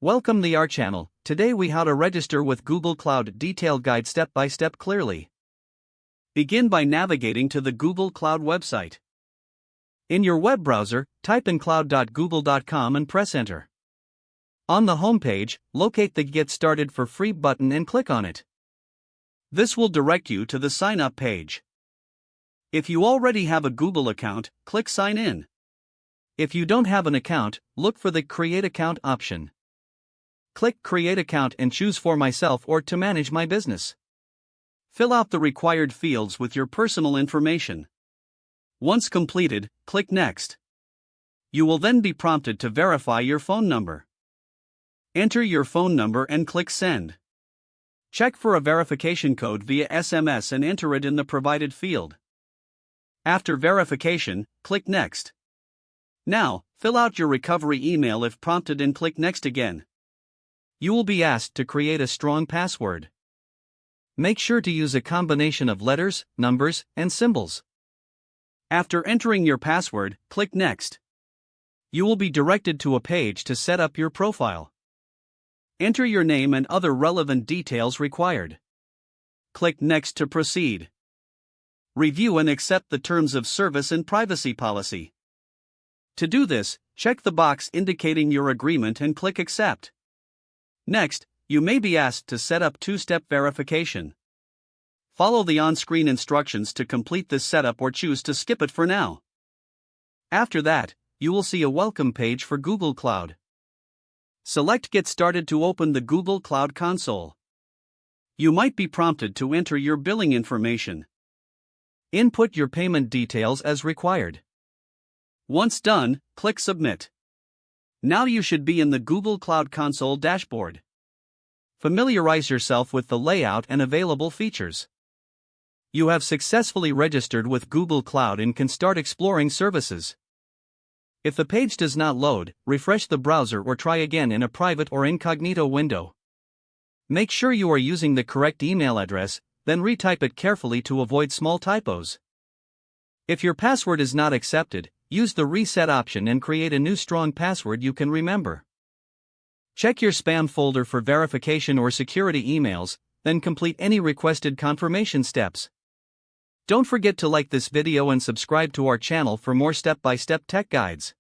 Welcome to our channel. Today we how to register with Google Cloud detailed guide step by step clearly. Begin by navigating to the Google Cloud website. In your web browser, type in cloud.google.com and press enter. On the home page, locate the Get Started for Free button and click on it. This will direct you to the sign up page. If you already have a Google account, click Sign In. If you don't have an account, look for the Create Account option. Click Create Account and choose For Myself or To Manage My Business. Fill out the required fields with your personal information. Once completed, click Next. You will then be prompted to verify your phone number. Enter your phone number and click Send. Check for a verification code via SMS and enter it in the provided field. After verification, click Next. Now, fill out your recovery email if prompted and click Next again. You will be asked to create a strong password. Make sure to use a combination of letters, numbers, and symbols. After entering your password, click Next. You will be directed to a page to set up your profile. Enter your name and other relevant details required. Click Next to proceed. Review and accept the terms of service and privacy policy. To do this, check the box indicating your agreement and click Accept. Next, you may be asked to set up two-step verification. Follow the on-screen instructions to complete this setup or choose to skip it for now. After that, you will see a welcome page for Google Cloud. Select Get Started to open the Google Cloud console. You might be prompted to enter your billing information. Input your payment details as required. Once done, click Submit. Now you should be in the Google Cloud Console dashboard. Familiarize yourself with the layout and available features. You have successfully registered with Google Cloud and can start exploring services. If the page does not load, refresh the browser or try again in a private or incognito window. Make sure you are using the correct email address, then retype it carefully to avoid small typos. If your password is not accepted, use the reset option and create a new strong password you can remember. Check your spam folder for verification or security emails, then complete any requested confirmation steps. Don't forget to like this video and subscribe to our channel for more step-by-step tech guides.